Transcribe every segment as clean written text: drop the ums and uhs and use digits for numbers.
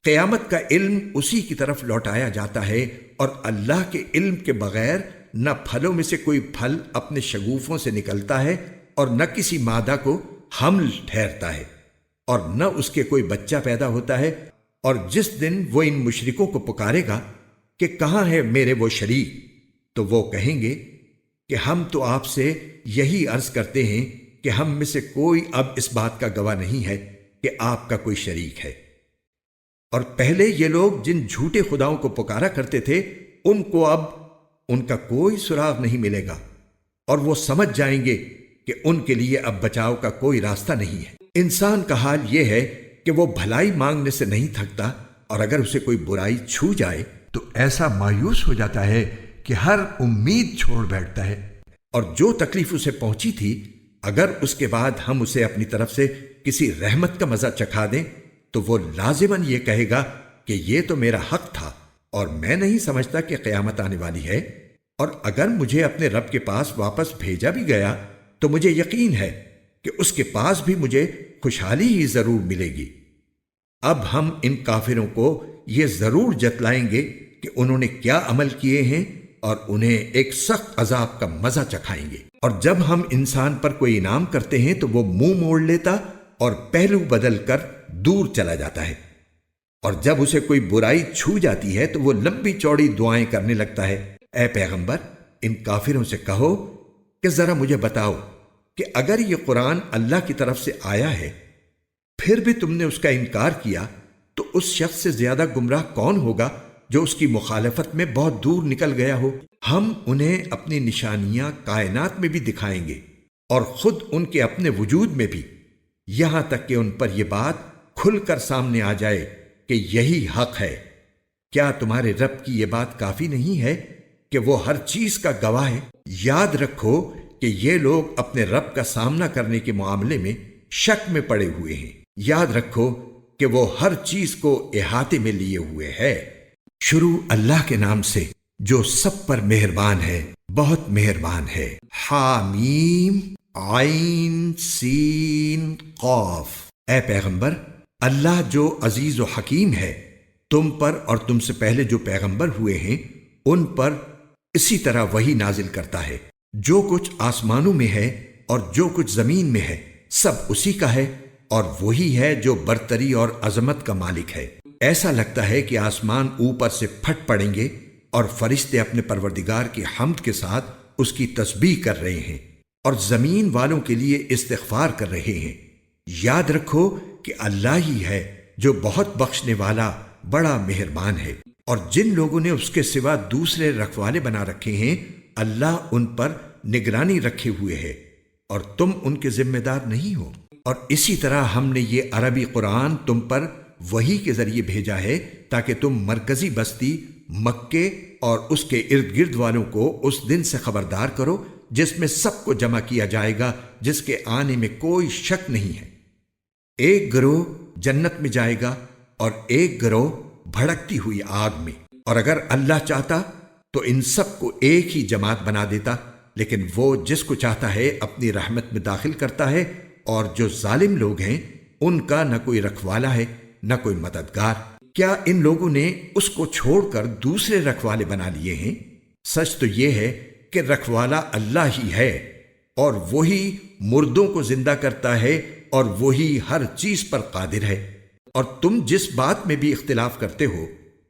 قیامت کا علم اسی کی طرف لوٹایا جاتا ہے، اور اللہ کے علم کے بغیر نہ پھلوں میں سے کوئی پھل اپنے شگوفوں سے نکلتا ہے، اور نہ کسی مادہ کو حمل ٹھہرتا ہے، اور نہ اس کے کوئی بچہ پیدا ہوتا ہے۔ اور جس دن وہ ان مشرکوں کو پکارے گا کہ کہاں ہے میرے وہ شریک، تو وہ کہیں گے کہ ہم تو آپ سے یہی عرض کرتے ہیں کہ ہم میں سے کوئی اب اس بات کا گواہ نہیں ہے کہ آپ کا کوئی شریک ہے۔ اور پہلے یہ لوگ جن جھوٹے خداؤں کو پکارا کرتے تھے، ان کو اب ان کا کوئی سراغ نہیں ملے گا، اور وہ سمجھ جائیں گے کہ ان کے لیے اب بچاؤ کا کوئی راستہ نہیں ہے۔ انسان کا حال یہ ہے کہ وہ بھلائی مانگنے سے نہیں تھکتا، اور اگر اسے کوئی برائی چھو جائے تو ایسا مایوس ہو جاتا ہے کہ ہر امید چھوڑ بیٹھتا ہے۔ اور جو تکلیف اسے پہنچی تھی، اگر اس کے بعد ہم اسے اپنی طرف سے کسی رحمت کا مزہ چکھا دیں تو وہ لازماً یہ کہے گا کہ یہ تو میرا حق تھا، اور میں نہیں سمجھتا کہ قیامت آنے والی ہے۔ اور اگر مجھے اپنے رب کے پاس واپس بھیجا بھی گیا تو مجھے یقین ہے کہ اس کے پاس بھی مجھے خوشحالی ہی ضرور ملے گی۔ اب ہم ان کافروں کو یہ ضرور جتلائیں گے کہ انہوں نے کیا عمل کیے ہیں، اور انہیں ایک سخت عذاب کا مزہ چکھائیں گے۔ اور جب ہم انسان پر کوئی انعام کرتے ہیں تو وہ منہ موڑ لیتا اور پہلو بدل کر دور چلا جاتا ہے، اور جب اسے کوئی برائی چھو جاتی ہے تو وہ لمبی چوڑی دعائیں کرنے لگتا ہے۔ اے پیغمبر، ان کافروں سے کہو کہ ذرا مجھے بتاؤ کہ اگر یہ قرآن اللہ کی طرف سے آیا ہے، پھر بھی تم نے اس کا انکار کیا، تو اس شخص سے زیادہ گمراہ کون ہوگا جو اس کی مخالفت میں بہت دور نکل گیا ہو؟ ہم انہیں اپنی نشانیاں کائنات میں بھی دکھائیں گے، اور خود ان کے اپنے وجود میں بھی، یہاں تک کہ ان پر یہ بات کھل کر سامنے آ جائے کہ یہی حق ہے۔ کیا تمہارے رب کی یہ بات کافی نہیں ہے کہ وہ ہر چیز کا گواہ ہے؟ یاد رکھو کہ یہ لوگ اپنے رب کا سامنا کرنے کے معاملے میں شک میں پڑے ہوئے ہیں۔ یاد رکھو کہ وہ ہر چیز کو احاطے میں لیے ہوئے ہے۔ شروع اللہ کے نام سے جو سب پر مہربان ہے، بہت مہربان ہے۔ حامیم عین سین قاف۔ اے پیغمبر، اللہ جو عزیز و حکیم ہے، تم پر اور تم سے پہلے جو پیغمبر ہوئے ہیں ان پر اسی طرح وحی نازل کرتا ہے۔ جو کچھ آسمانوں میں ہے اور جو کچھ زمین میں ہے سب اسی کا ہے، اور وہی ہے جو برتری اور عظمت کا مالک ہے۔ ایسا لگتا ہے کہ آسمان اوپر سے پھٹ پڑیں گے، اور فرشتے اپنے پروردگار کی حمد کے ساتھ اس کی تسبیح کر رہے ہیں، اور زمین والوں کے لیے استغفار کر رہے ہیں۔ یاد رکھو کہ اللہ ہی ہے جو بہت بخشنے والا، بڑا مہربان ہے۔ اور جن لوگوں نے اس کے سوا دوسرے رکھوالے بنا رکھے ہیں، اللہ ان پر نگرانی رکھے ہوئے ہے، اور تم ان کے ذمہ دار نہیں ہو۔ اور اسی طرح ہم نے یہ عربی قرآن تم پر وحی کے ذریعے بھیجا ہے تاکہ تم مرکزی بستی مکے اور اس کے ارد گرد والوں کو اس دن سے خبردار کرو جس میں سب کو جمع کیا جائے گا، جس کے آنے میں کوئی شک نہیں ہے۔ ایک گروہ جنت میں جائے گا اور ایک گروہ بھڑکتی ہوئی آگ میں، اور اگر اللہ چاہتا تو ان سب کو ایک ہی جماعت بنا دیتا، لیکن وہ جس کو چاہتا ہے اپنی رحمت میں داخل کرتا ہے، اور جو ظالم لوگ ہیں ان کا نہ کوئی رکھوالا ہے نہ کوئی مددگار۔ کیا ان لوگوں نے اس کو چھوڑ کر دوسرے رکھوالے بنا لیے ہیں؟ سچ تو یہ ہے کہ رکھوالا اللہ ہی ہے، اور وہی مردوں کو زندہ کرتا ہے، اور وہی ہر چیز پر قادر ہے۔ اور تم جس بات میں بھی اختلاف کرتے ہو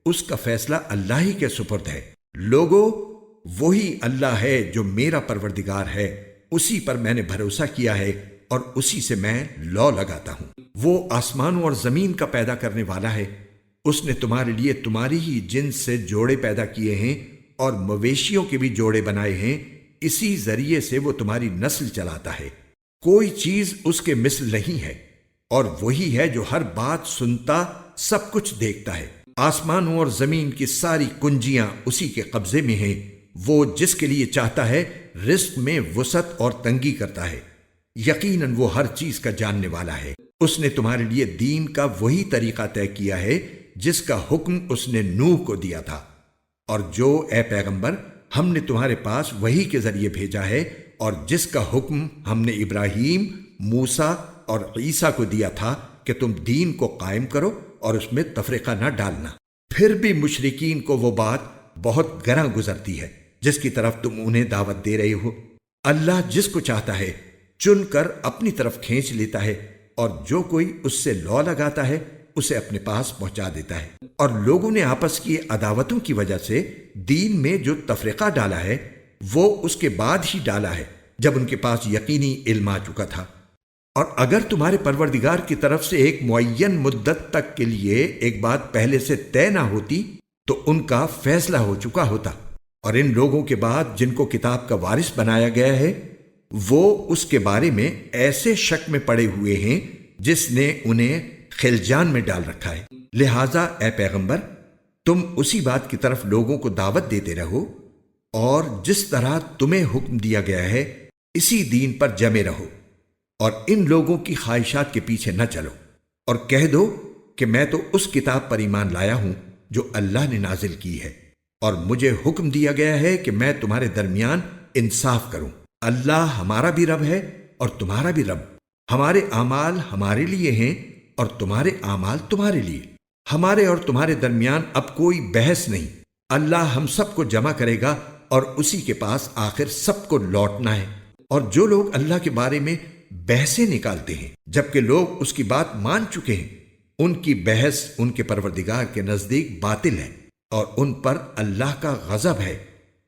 اس کا فیصلہ اللہ ہی کے سپرد ہے۔ لوگو، وہی اللہ ہے جو میرا پروردگار ہے، اسی پر میں نے بھروسہ کیا ہے اور اسی سے میں لو لگاتا ہوں۔ وہ آسمانوں اور زمین کا پیدا کرنے والا ہے، اس نے تمہارے لیے تمہاری ہی جنس سے جوڑے پیدا کیے ہیں اور مویشیوں کے بھی جوڑے بنائے ہیں، اسی ذریعے سے وہ تمہاری نسل چلاتا ہے۔ کوئی چیز اس کے مثل نہیں ہے، اور وہی ہے جو ہر بات سنتا، سب کچھ دیکھتا ہے۔ آسمانوں اور زمین کی ساری کنجیاں اسی کے قبضے میں ہیں، وہ جس کے لیے چاہتا ہے رزق میں وسعت اور تنگی کرتا ہے۔ یقیناً وہ ہر چیز کا جاننے والا ہے۔ اس نے تمہارے لیے دین کا وہی طریقہ طے کیا ہے جس کا حکم اس نے نوح کو دیا تھا، اور جو اے پیغمبر ہم نے تمہارے پاس وحی کے ذریعے بھیجا ہے، اور جس کا حکم ہم نے ابراہیم، موسیٰ اور عیسیٰ کو دیا تھا کہ تم دین کو قائم کرو اور اس میں تفرقہ نہ ڈالنا۔ پھر بھی مشرکین کو وہ بات بہت گراں گزرتی ہے جس کی طرف تم انہیں دعوت دے رہے ہو۔ اللہ جس کو چاہتا ہے چن کر اپنی طرف کھینچ لیتا ہے، اور جو کوئی اس سے لو لگاتا ہے اسے اپنے پاس پہنچا دیتا ہے۔ اور لوگوں نے آپس کی عداوتوں کی وجہ سے دین میں جو تفرقہ ڈالا ہے وہ اس کے بعد ہی ڈالا ہے جب ان کے پاس یقینی علم آ چکا تھا۔ اور اگر تمہارے پروردگار کی طرف سے ایک معین مدت تک کے لیے ایک بات پہلے سے طے نہ ہوتی تو ان کا فیصلہ ہو چکا ہوتا، اور ان لوگوں کے بعد جن کو کتاب کا وارث بنایا گیا ہے وہ اس کے بارے میں ایسے شک میں پڑے ہوئے ہیں جس نے انہیں خلجان میں ڈال رکھا ہے۔ لہٰذا اے پیغمبر، تم اسی بات کی طرف لوگوں کو دعوت دیتے رہو، اور جس طرح تمہیں حکم دیا گیا ہے اسی دین پر جمے رہو، اور ان لوگوں کی خواہشات کے پیچھے نہ چلو، اور کہہ دو کہ میں تو اس کتاب پر ایمان لایا ہوں جو اللہ نے نازل کی ہے، اور مجھے حکم دیا گیا ہے کہ میں تمہارے درمیان انصاف کروں۔ اللہ ہمارا بھی رب ہے اور تمہارا بھی رب، ہمارے اعمال ہمارے لیے ہیں اور تمہارے اعمال تمہارے لیے، ہمارے اور تمہارے درمیان اب کوئی بحث نہیں۔ اللہ ہم سب کو جمع کرے گا اور اسی کے پاس آخر سب کو لوٹنا ہے۔ اور جو لوگ اللہ کے بارے میں بحثیں نکالتے ہیں جبکہ لوگ اس کی بات مان چکے ہیں، ان کی بحث ان کے پروردگار کے نزدیک باطل ہے، اور ان پر اللہ کا غضب ہے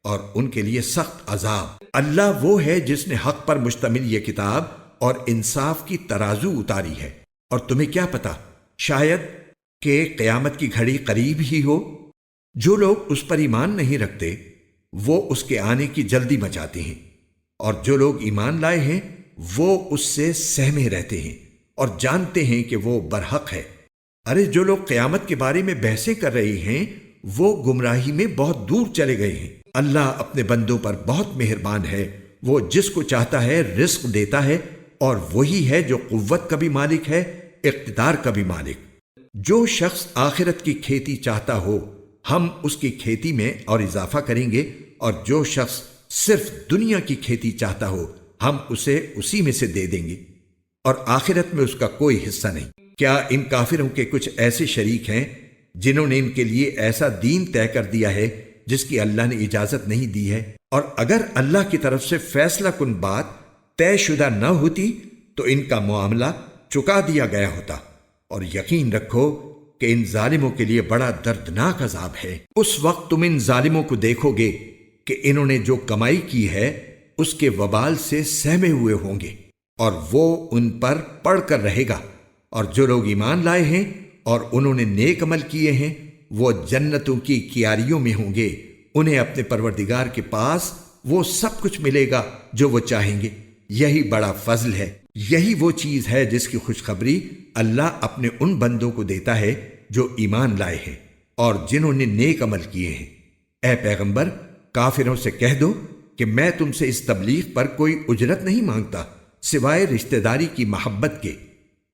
اور ان کے لیے سخت عذاب۔ اللہ وہ ہے جس نے حق پر مشتمل یہ کتاب اور انصاف کی ترازو اتاری ہے، اور تمہیں کیا پتا شاید کہ قیامت کی گھڑی قریب ہی ہو۔ جو لوگ اس پر ایمان نہیں رکھتے وہ اس کے آنے کی جلدی مچاتے ہیں، اور جو لوگ ایمان لائے ہیں وہ اس سے سہمے رہتے ہیں اور جانتے ہیں کہ وہ برحق ہے۔ ارے جو لوگ قیامت کے بارے میں بحثیں کر رہے ہیں وہ گمراہی میں بہت دور چلے گئے ہیں۔ اللہ اپنے بندوں پر بہت مہربان ہے، وہ جس کو چاہتا ہے رزق دیتا ہے، اور وہی ہے جو قوت کا بھی مالک ہے، اقتدار کا بھی مالک۔ جو شخص آخرت کی کھیتی چاہتا ہو ہم اس کی کھیتی میں اور اضافہ کریں گے، اور جو شخص صرف دنیا کی کھیتی چاہتا ہو ہم اسے اسی میں سے دے دیں گے، اور آخرت میں اس کا کوئی حصہ نہیں۔ کیا ان کافروں کے کچھ ایسے شریک ہیں جنہوں نے ان کے لیے ایسا دین طے کر دیا ہے جس کی اللہ نے اجازت نہیں دی ہے؟ اور اگر اللہ کی طرف سے فیصلہ کن بات طے شدہ نہ ہوتی تو ان کا معاملہ چکا دیا گیا ہوتا، اور یقین رکھو کہ ان ظالموں کے لیے بڑا دردناک عذاب ہے۔ اس وقت تم ان ظالموں کو دیکھو گے کہ انہوں نے جو کمائی کی ہے اس کے وبال سے سہمے ہوئے ہوں گے، اور وہ ان پر پڑ کر رہے گا۔ اور جو لوگ ایمان لائے ہیں اور انہوں نے نیک عمل کیے ہیں وہ جنتوں کی کیاریوں میں ہوں گے، انہیں اپنے پروردگار کے پاس وہ سب کچھ ملے گا جو وہ چاہیں گے۔ یہی بڑا فضل ہے، یہی وہ چیز ہے جس کی خوشخبری اللہ اپنے ان بندوں کو دیتا ہے جو ایمان لائے ہیں اور جنہوں نے نیک عمل کیے ہیں۔ اے پیغمبر، کافروں سے کہہ دو کہ میں تم سے اس تبلیغ پر کوئی اجرت نہیں مانگتا سوائے رشتہ داری کی محبت کے،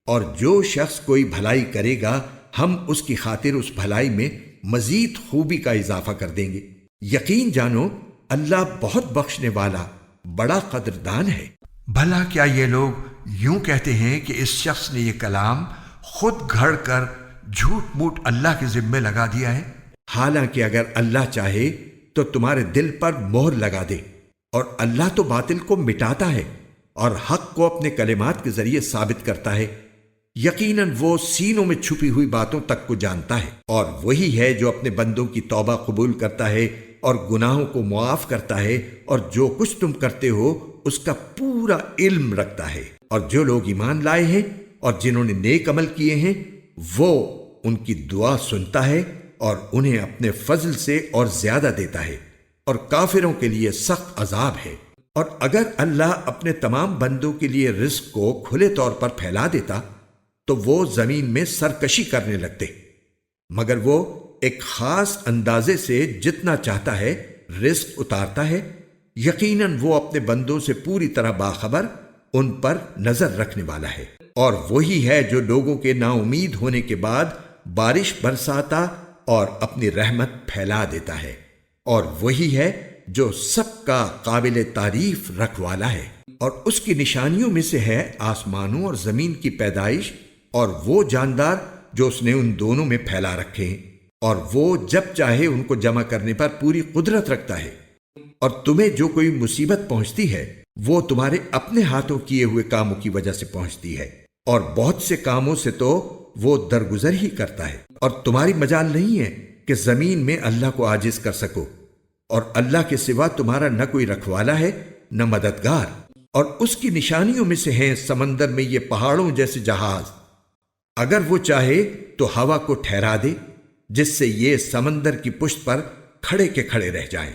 اور جو شخص کوئی بھلائی کرے گا ہم اس کی خاطر اس بھلائی میں مزید خوبی کا اضافہ کر دیں گے۔ یقین جانو اللہ بہت بخشنے والا بڑا قدردان ہے۔ بھلا کیا یہ لوگ یوں کہتے ہیں کہ اس شخص نے یہ کلام خود گھڑ کر جھوٹ موٹ اللہ کے ذمے لگا دیا ہے؟ حالانکہ اگر اللہ چاہے تو تمہارے دل پر مہر لگا دے، اور اللہ تو باطل کو مٹاتا ہے اور حق کو اپنے کلمات کے ذریعے ثابت کرتا ہے۔ یقیناً وہ سینوں میں چھپی ہوئی باتوں تک کو جانتا ہے، اور وہی ہے جو اپنے بندوں کی توبہ قبول کرتا ہے اور گناہوں کو معاف کرتا ہے، اور جو کچھ تم کرتے ہو اس کا پورا علم رکھتا ہے۔ اور جو لوگ ایمان لائے ہیں اور جنہوں نے نیک عمل کیے ہیں وہ ان کی دعا سنتا ہے اور انہیں اپنے فضل سے اور زیادہ دیتا ہے، اور کافروں کے لیے سخت عذاب ہے۔ اور اگر اللہ اپنے تمام بندوں کے لیے رزق کو کھلے طور پر پھیلا دیتا تو وہ زمین میں سرکشی کرنے لگتے، مگر وہ ایک خاص اندازے سے جتنا چاہتا ہے رزق اتارتا ہے۔ یقیناً وہ اپنے بندوں سے پوری طرح باخبر، ان پر نظر رکھنے والا ہے۔ اور وہی ہے جو لوگوں کے نا امید ہونے کے بعد بارش برساتا اور اپنی رحمت پھیلا دیتا ہے، اور وہی ہے جو سب کا قابل تعریف رکھوالا ہے۔ اور اس کی نشانیوں میں سے ہے آسمانوں اور زمین کی پیدائش، اور وہ جاندار جو اس نے ان دونوں میں پھیلا رکھے ہیں، اور وہ جب چاہے ان کو جمع کرنے پر پوری قدرت رکھتا ہے۔ اور تمہیں جو کوئی مصیبت پہنچتی ہے وہ تمہارے اپنے ہاتھوں کیے ہوئے کاموں کی وجہ سے پہنچتی ہے، اور بہت سے کاموں سے تو وہ درگزر ہی کرتا ہے، اور تمہاری مجال نہیں ہے کہ زمین میں اللہ کو عاجز کر سکو، اور اللہ کے سوا تمہارا نہ کوئی رکھوالا ہے نہ مددگار۔ اور اس کی نشانیوں میں سے ہیں سمندر میں یہ پہاڑوں جیسے جہاز، اگر وہ چاہے تو ہوا کو ٹھہرا دے جس سے یہ سمندر کی پشت پر کھڑے کے کھڑے رہ جائیں۔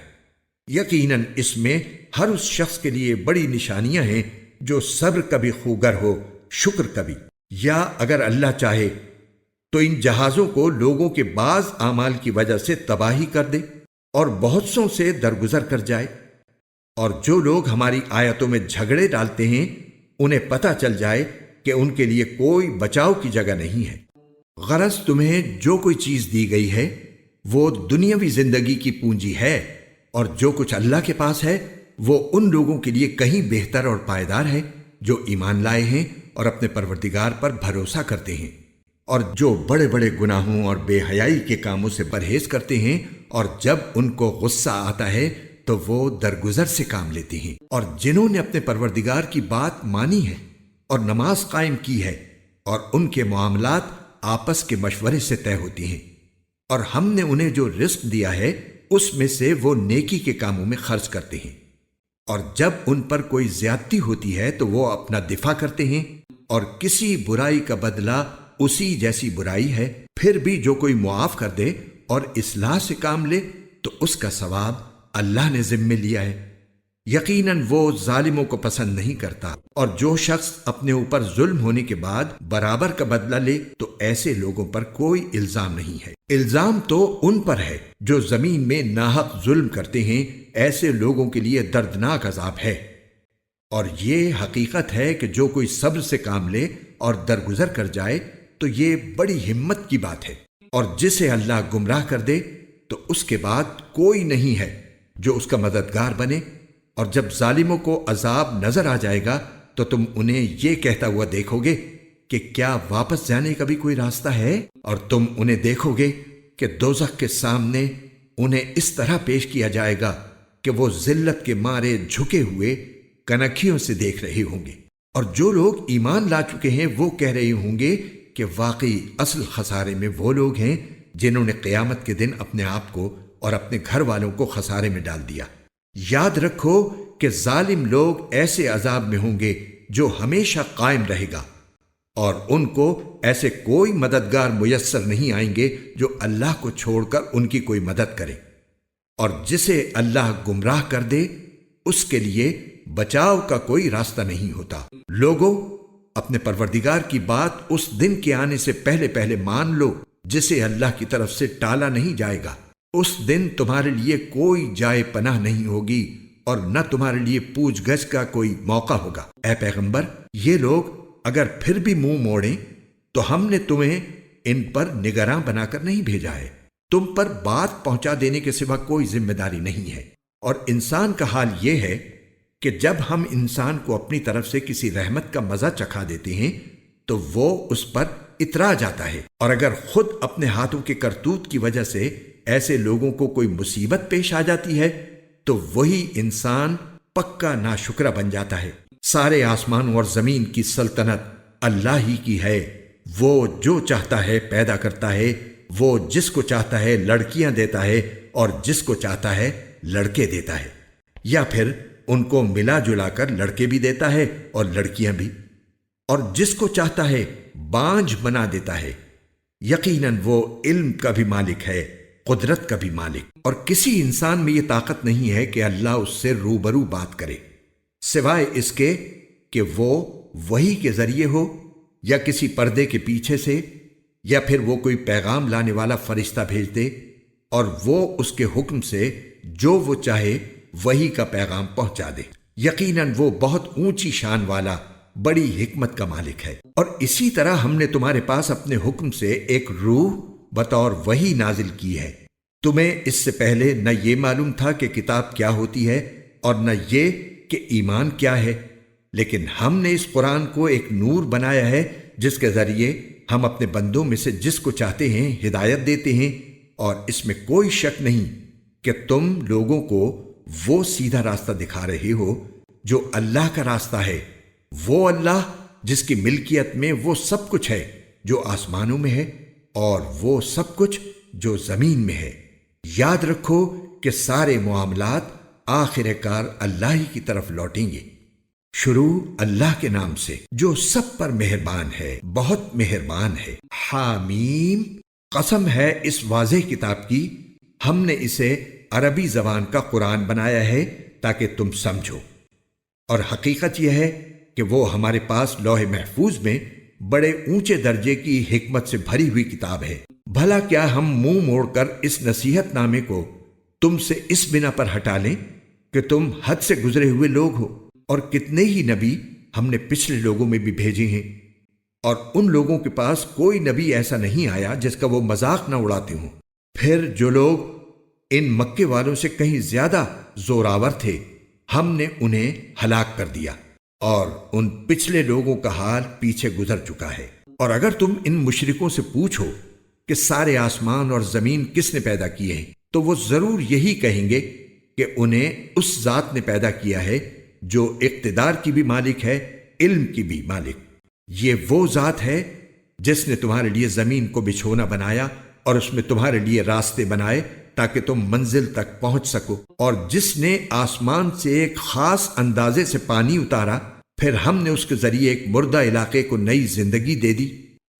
یقیناً اس میں ہر اس شخص کے لیے بڑی نشانیاں ہیں جو صبر کا بھی خوگر ہو، شکر کا بھی۔ یا اگر اللہ چاہے تو ان جہازوں کو لوگوں کے بعض اعمال کی وجہ سے تباہی کر دے اور بہت سوں سے درگزر کر جائے، اور جو لوگ ہماری آیتوں میں جھگڑے ڈالتے ہیں انہیں پتہ چل جائے کہ ان کے لیے کوئی بچاؤ کی جگہ نہیں ہے۔ غرض تمہیں جو کوئی چیز دی گئی ہے وہ دنیاوی زندگی کی پونجی ہے، اور جو کچھ اللہ کے پاس ہے وہ ان لوگوں کے لیے کہیں بہتر اور پائیدار ہے جو ایمان لائے ہیں اور اپنے پروردگار پر بھروسہ کرتے ہیں، اور جو بڑے بڑے گناہوں اور بے حیائی کے کاموں سے پرہیز کرتے ہیں، اور جب ان کو غصہ آتا ہے تو وہ درگزر سے کام لیتے ہیں، اور جنہوں نے اپنے پروردگار کی بات مانی ہے اور نماز قائم کی ہے، اور ان کے معاملات آپس کے مشورے سے طے ہوتی ہیں، اور ہم نے انہیں جو رزق دیا ہے اس میں سے وہ نیکی کے کاموں میں خرچ کرتے ہیں، اور جب ان پر کوئی زیادتی ہوتی ہے تو وہ اپنا دفاع کرتے ہیں، اور کسی برائی کا بدلہ اسی جیسی برائی ہے۔ پھر بھی جو کوئی معاف کر دے اور اصلاح سے کام لے تو اس کا ثواب اللہ نے ذمہ لیا ہے۔ یقیناً وہ ظالموں کو پسند نہیں کرتا، اور جو شخص اپنے اوپر ظلم ہونے کے بعد برابر کا بدلہ لے تو ایسے لوگوں پر کوئی الزام نہیں ہے۔ الزام تو ان پر ہے جو زمین میں ناحق ظلم کرتے ہیں، ایسے لوگوں کے لیے دردناک عذاب ہے۔ اور یہ حقیقت ہے کہ جو کوئی صبر سے کام لے اور درگزر کر جائے تو یہ بڑی ہمت کی بات ہے، اور جسے اللہ گمراہ کر دے تو اس کے بعد کوئی نہیں ہے جو اس کا مددگار بنے۔ اور جب ظالموں کو عذاب نظر آ جائے گا تو تم انہیں یہ کہتا ہوا دیکھو گے کہ کیا واپس جانے کا بھی کوئی راستہ ہے، اور تم انہیں دیکھو گے کہ دوزخ کے سامنے انہیں اس طرح پیش کیا جائے گا کہ وہ ذلت کے مارے جھکے ہوئے کنکھیوں سے دیکھ رہے ہوں گے۔ اور جو لوگ ایمان لا چکے ہیں وہ کہہ رہے ہوں گے کہ واقعی اصل خسارے میں وہ لوگ ہیں جنہوں نے قیامت کے دن اپنے آپ کو اور اپنے گھر والوں کو خسارے میں ڈال دیا۔ یاد رکھو کہ ظالم لوگ ایسے عذاب میں ہوں گے جو ہمیشہ قائم رہے گا، اور ان کو ایسے کوئی مددگار میسر نہیں آئیں گے جو اللہ کو چھوڑ کر ان کی کوئی مدد کرے، اور جسے اللہ گمراہ کر دے اس کے لیے بچاؤ کا کوئی راستہ نہیں ہوتا۔ لوگوں، اپنے پروردگار کی بات اس دن کے آنے سے پہلے پہلے مان لو جسے اللہ کی طرف سے ٹالا نہیں جائے گا۔ اس دن تمہارے لیے کوئی جائے پناہ نہیں ہوگی اور نہ تمہارے لیے پوچھ گچھ کا کوئی موقع ہوگا۔ اے پیغمبر، یہ لوگ اگر پھر بھی منہ موڑیں تو ہم نے تمہیں ان پر نگراں بنا کر نہیں بھیجا ہے، تم پر بات پہنچا دینے کے سوا کوئی ذمہ داری نہیں ہے۔ اور انسان کا حال یہ ہے کہ جب ہم انسان کو اپنی طرف سے کسی رحمت کا مزہ چکھا دیتے ہیں تو وہ اس پر اترا جاتا ہے، اور اگر خود اپنے ہاتھوں کے کرتوت کی وجہ سے ایسے لوگوں کو کوئی مصیبت پیش آ جاتی ہے تو وہی انسان پکا ناشکرا بن جاتا ہے۔ سارے آسمانوں اور زمین کی سلطنت اللہ ہی کی ہے، وہ جو چاہتا ہے پیدا کرتا ہے، وہ جس کو چاہتا ہے لڑکیاں دیتا ہے اور جس کو چاہتا ہے لڑکے دیتا ہے، یا پھر ان کو ملا جلا کر لڑکے بھی دیتا ہے اور لڑکیاں بھی، اور جس کو چاہتا ہے بانجھ بنا دیتا ہے۔ یقیناً وہ علم کا بھی مالک ہے، قدرت کا بھی مالک، اور کسی انسان میں یہ طاقت نہیں ہے کہ اللہ اس سے روبرو بات کرے سوائے اس کے کہ وہ وحی کے ذریعے ہو یا کسی پردے کے پیچھے سے، یا پھر وہ کوئی پیغام لانے والا فرشتہ بھیج دے اور وہ اس کے حکم سے جو وہ چاہے وحی کا پیغام پہنچا دے۔ یقیناً وہ بہت اونچی شان والا بڑی حکمت کا مالک ہے۔ اور اسی طرح ہم نے تمہارے پاس اپنے حکم سے ایک روح بطور وحی نازل کی ہے۔ تمہیں اس سے پہلے نہ یہ معلوم تھا کہ کتاب کیا ہوتی ہے اور نہ یہ کہ ایمان کیا ہے، لیکن ہم نے اس قرآن کو ایک نور بنایا ہے جس کے ذریعے ہم اپنے بندوں میں سے جس کو چاہتے ہیں ہدایت دیتے ہیں، اور اس میں کوئی شک نہیں کہ تم لوگوں کو وہ سیدھا راستہ دکھا رہے ہو جو اللہ کا راستہ ہے، وہ اللہ جس کی ملکیت میں وہ سب کچھ ہے جو آسمانوں میں ہے اور وہ سب کچھ جو زمین میں ہے۔ یاد رکھو کہ سارے معاملات آخر کار اللہ ہی کی طرف لوٹیں گے۔ شروع اللہ کے نام سے جو سب پر مہربان ہے، بہت مہربان ہے۔ حامیم، قسم ہے اس واضح کتاب کی، ہم نے اسے عربی زبان کا قرآن بنایا ہے تاکہ تم سمجھو، اور حقیقت یہ ہے کہ وہ ہمارے پاس لوح محفوظ میں بڑے اونچے درجے کی حکمت سے بھری ہوئی کتاب ہے۔ بھلا کیا ہم منہ موڑ کر اس نصیحت نامے کو تم سے اس بنا پر ہٹا لیں کہ تم حد سے گزرے ہوئے لوگ ہو؟ اور کتنے ہی نبی ہم نے پچھلے لوگوں میں بھی بھیجے ہیں، اور ان لوگوں کے پاس کوئی نبی ایسا نہیں آیا جس کا وہ مذاق نہ اڑاتے ہوں۔ پھر جو لوگ ان مکے والوں سے کہیں زیادہ زوراور تھے، ہم نے انہیں ہلاک کر دیا، اور ان پچھلے لوگوں کا حال پیچھے گزر چکا ہے۔ اور اگر تم ان مشرکوں سے پوچھو کہ سارے آسمان اور زمین کس نے پیدا کیے ہیں، تو وہ ضرور یہی کہیں گے کہ انہیں اس ذات نے پیدا کیا ہے جو اقتدار کی بھی مالک ہے، علم کی بھی مالک۔ یہ وہ ذات ہے جس نے تمہارے لیے زمین کو بچھونا بنایا اور اس میں تمہارے لیے راستے بنائے تاکہ تم منزل تک پہنچ سکو، اور جس نے آسمان سے ایک خاص اندازے سے پانی اتارا، پھر ہم نے اس کے ذریعے ایک مردہ علاقے کو نئی زندگی دے دی۔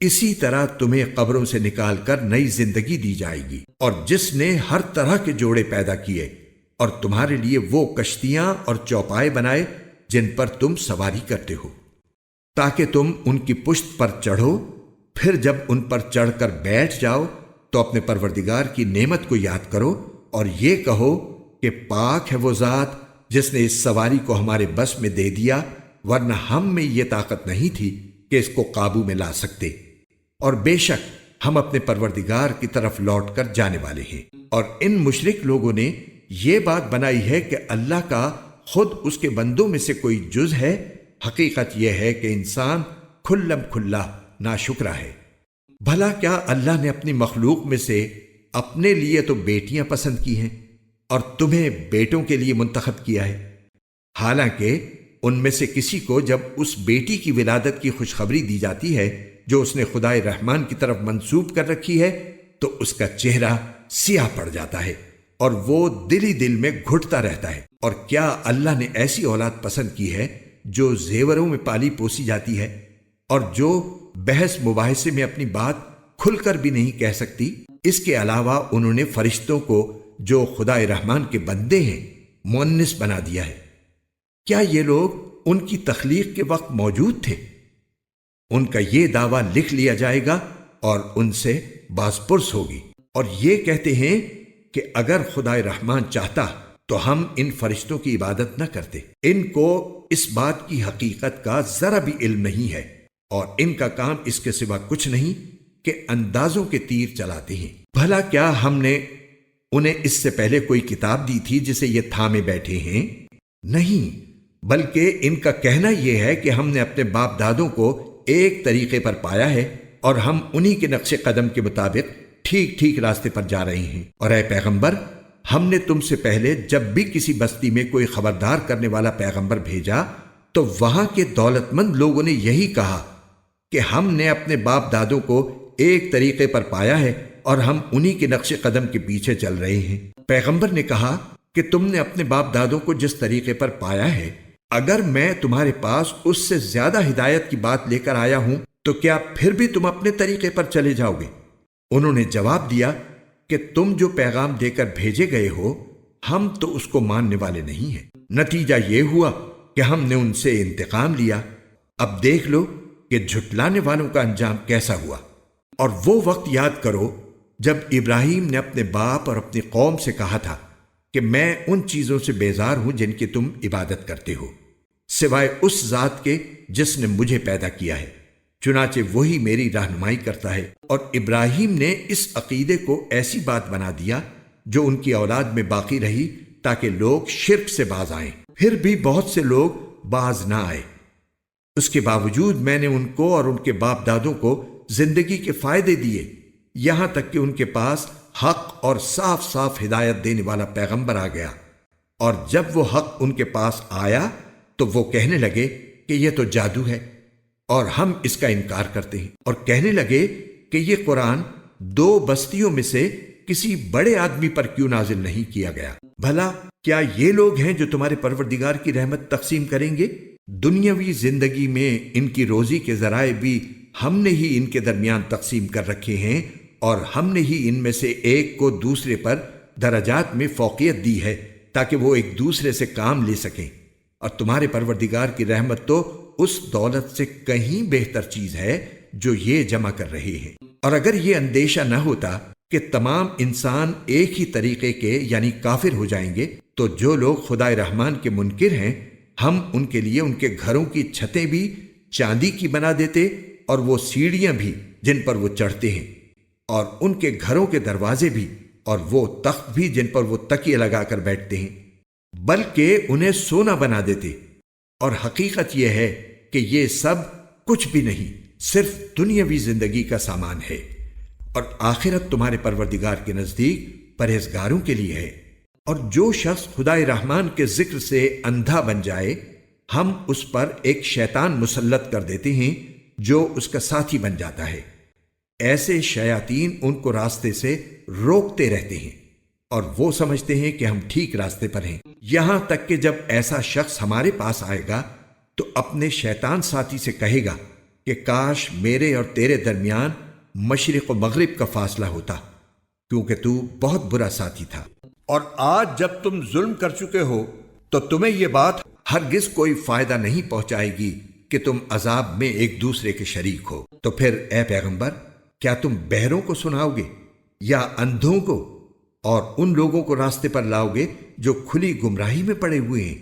اسی طرح تمہیں قبروں سے نکال کر نئی زندگی دی جائے گی، اور جس نے ہر طرح کے جوڑے پیدا کیے اور تمہارے لیے وہ کشتیاں اور چوپائے بنائے جن پر تم سواری کرتے ہو تاکہ تم ان کی پشت پر چڑھو، پھر جب ان پر چڑھ کر بیٹھ جاؤ تو اپنے پروردگار کی نعمت کو یاد کرو اور یہ کہو کہ پاک ہے وہ ذات جس نے اس سواری کو ہمارے بس میں دے دیا، ورنہ ہم میں یہ طاقت نہیں تھی کہ اس کو قابو میں لا سکتے، اور بے شک ہم اپنے پروردگار کی طرف لوٹ کر جانے والے ہیں۔ اور ان مشرک لوگوں نے یہ بات بنائی ہے کہ اللہ کا خود اس کے بندوں میں سے کوئی جز ہے۔ حقیقت یہ ہے کہ انسان کھلم کھلا ناشکرا ہے۔ بھلا کیا اللہ نے اپنی مخلوق میں سے اپنے لیے تو بیٹیاں پسند کی ہیں اور تمہیں بیٹوں کے لیے منتخب کیا ہے، حالانکہ ان میں سے کسی کو جب اس بیٹی کی ولادت کی خوشخبری دی جاتی ہے جو اس نے خدائے رحمان کی طرف منسوب کر رکھی ہے تو اس کا چہرہ سیاہ پڑ جاتا ہے اور وہ دل ہی دل میں گھٹتا رہتا ہے۔ اور کیا اللہ نے ایسی اولاد پسند کی ہے جو زیوروں میں پالی پوسی جاتی ہے اور جو بحث مباحثے میں اپنی بات کھل کر بھی نہیں کہہ سکتی؟ اس کے علاوہ انہوں نے فرشتوں کو جو خدائے رحمان کے بندے ہیں مؤنث بنا دیا ہے۔ کیا یہ لوگ ان کی تخلیق کے وقت موجود تھے؟ ان کا یہ دعویٰ لکھ لیا جائے گا اور ان سے باز پرس ہوگی، اور یہ کہتے ہیں کہ اگر خدائے رحمان چاہتا تو ہم ان فرشتوں کی عبادت نہ کرتے۔ ان کو اس بات کی حقیقت کا ذرا بھی علم نہیں ہے، اور ان کا کام اس کے سوا کچھ نہیں کہ اندازوں کے تیر چلاتے ہیں۔ بھلا کیا ہم نے انہیں اس سے پہلے کوئی کتاب دی تھی جسے یہ تھامے بیٹھے ہیں؟ نہیں، بلکہ ان کا کہنا یہ ہے کہ ہم نے اپنے باپ دادوں کو ایک طریقے پر پایا ہے اور ہم انہی کے نقش قدم کے مطابق ٹھیک ٹھیک راستے پر جا رہے ہیں۔ اور اے پیغمبر، ہم نے تم سے پہلے جب بھی کسی بستی میں کوئی خبردار کرنے والا پیغمبر بھیجا تو وہاں کے دولت مند لوگوں نے یہی کہا کہ ہم نے اپنے باپ دادوں کو ایک طریقے پر پایا ہے اور ہم انہی کے نقش قدم کے پیچھے چل رہے ہیں۔ پیغمبر نے کہا کہ تم نے اپنے باپ دادوں کو جس طریقے پر پایا ہے، اگر میں تمہارے پاس اس سے زیادہ ہدایت کی بات لے کر آیا ہوں تو کیا پھر بھی تم اپنے طریقے پر چلے جاؤ گے؟ انہوں نے جواب دیا کہ تم جو پیغام دے کر بھیجے گئے ہو ہم تو اس کو ماننے والے نہیں ہیں۔ نتیجہ یہ ہوا کہ ہم نے ان سے انتقام لیا۔ اب دیکھ لو کہ جھٹلانے والوں کا انجام کیسا ہوا۔ اور وہ وقت یاد کرو جب ابراہیم نے اپنے باپ اور اپنی قوم سے کہا تھا کہ میں ان چیزوں سے بیزار ہوں جن کی تم عبادت کرتے ہو، سوائے اس ذات کے جس نے مجھے پیدا کیا ہے، چنانچہ وہی میری رہنمائی کرتا ہے۔ اور ابراہیم نے اس عقیدے کو ایسی بات بنا دیا جو ان کی اولاد میں باقی رہی تاکہ لوگ شرک سے باز آئیں۔ پھر بھی بہت سے لوگ باز نہ آئے۔ اس کے باوجود میں نے ان کو اور ان کے باپ دادوں کو زندگی کے فائدے دیے، یہاں تک کہ ان کے پاس حق اور صاف صاف ہدایت دینے والا پیغمبر آ گیا۔ اور جب وہ حق ان کے پاس آیا تو وہ کہنے لگے کہ یہ تو جادو ہے اور ہم اس کا انکار کرتے ہیں، اور کہنے لگے کہ یہ قرآن دو بستیوں میں سے کسی بڑے آدمی پر کیوں نازل نہیں کیا گیا؟ بھلا کیا یہ لوگ ہیں جو تمہارے پروردگار کی رحمت تقسیم کریں گے؟ دنیاوی زندگی میں ان کی روزی کے ذرائع بھی ہم نے ہی ان کے درمیان تقسیم کر رکھے ہیں، اور ہم نے ہی ان میں سے ایک کو دوسرے پر درجات میں فوقیت دی ہے تاکہ وہ ایک دوسرے سے کام لے سکیں، اور تمہارے پروردگار کی رحمت تو اس دولت سے کہیں بہتر چیز ہے جو یہ جمع کر رہے ہیں۔ اور اگر یہ اندیشہ نہ ہوتا کہ تمام انسان ایک ہی طریقے کے یعنی کافر ہو جائیں گے، تو جو لوگ خدائے رحمان کے منکر ہیں ہم ان کے لیے ان کے گھروں کی چھتیں بھی چاندی کی بنا دیتے، اور وہ سیڑھیاں بھی جن پر وہ چڑھتے ہیں، اور ان کے گھروں کے دروازے بھی، اور وہ تخت بھی جن پر وہ تکیے لگا کر بیٹھتے ہیں، بلکہ انہیں سونا بنا دیتے۔ اور حقیقت یہ ہے کہ یہ سب کچھ بھی نہیں، صرف دنیاوی زندگی کا سامان ہے، اور آخرت تمہارے پروردگار کے نزدیک پرہیزگاروں کے لیے ہے۔ اور جو شخص خدائے رحمان کے ذکر سے اندھا بن جائے، ہم اس پر ایک شیطان مسلط کر دیتے ہیں جو اس کا ساتھی بن جاتا ہے۔ ایسے شیاطین ان کو راستے سے روکتے رہتے ہیں، اور وہ سمجھتے ہیں کہ ہم ٹھیک راستے پر ہیں، یہاں تک کہ جب ایسا شخص ہمارے پاس آئے گا تو اپنے شیطان ساتھی سے کہے گا کہ کاش میرے اور تیرے درمیان مشرق و مغرب کا فاصلہ ہوتا، کیونکہ تو بہت برا ساتھی تھا۔ اور آج جب تم ظلم کر چکے ہو تو تمہیں یہ بات ہرگز کوئی فائدہ نہیں پہنچائے گی کہ تم عذاب میں ایک دوسرے کے شریک ہو۔ تو پھر اے پیغمبر، کیا تم بہروں کو سناؤ گے یا اندھوں کو، اور ان لوگوں کو راستے پر لاؤ گے جو کھلی گمراہی میں پڑے ہوئے ہیں؟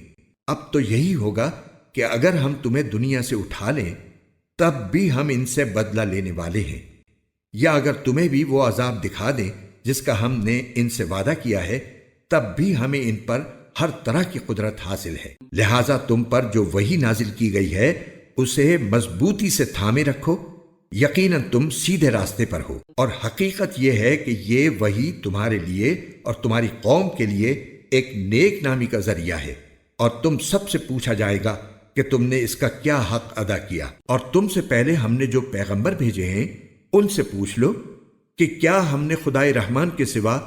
اب تو یہی ہوگا کہ اگر ہم تمہیں دنیا سے اٹھا لیں تب بھی ہم ان سے بدلہ لینے والے ہیں، یا اگر تمہیں بھی وہ عذاب دکھا دیں جس کا ہم نے ان سے وعدہ کیا ہے، تب بھی ہمیں ان پر ہر طرح کی قدرت حاصل ہے۔ لہٰذا تم پر جو وحی نازل کی گئی ہے اسے مضبوطی سے تھامے رکھو، یقیناً تم سیدھے راستے پر ہو۔ اور حقیقت یہ ہے کہ یہ وحی تمہارے لیے اور تمہاری قوم کے لیے ایک نیک نامی کا ذریعہ ہے، اور تم سب سے پوچھا جائے گا کہ تم نے اس کا کیا حق ادا کیا۔ اور تم سے پہلے ہم نے جو پیغمبر بھیجے ہیں ان سے پوچھ لو کہ کیا ہم نے خدائے رحمان کے سوا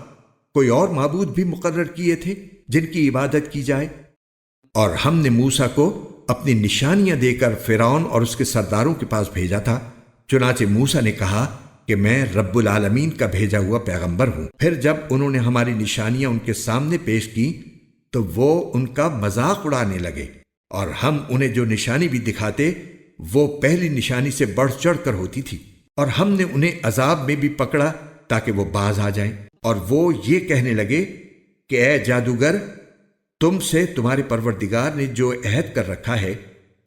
کوئی اور معبود بھی مقرر کیے تھے جن کی عبادت کی جائے؟ اور ہم نے موسیٰ کو اپنی نشانیاں دے کر فرعون اور اس کے سرداروں کے پاس بھیجا تھا، چنانچہ موسیٰ نے کہا کہ میں رب العالمین کا بھیجا ہوا پیغمبر ہوں۔ پھر جب انہوں نے ہماری نشانیاں ان کے سامنے پیش کی تو وہ ان کا مذاق اڑانے لگے، اور ہم انہیں جو نشانی بھی دکھاتے وہ پہلی نشانی سے بڑھ چڑھ کر ہوتی تھی، اور ہم نے انہیں عذاب میں بھی پکڑا تاکہ وہ باز آ جائیں۔ اور وہ یہ کہنے لگے کہ اے جادوگر، تم سے تمہارے پروردگار نے جو عہد کر رکھا ہے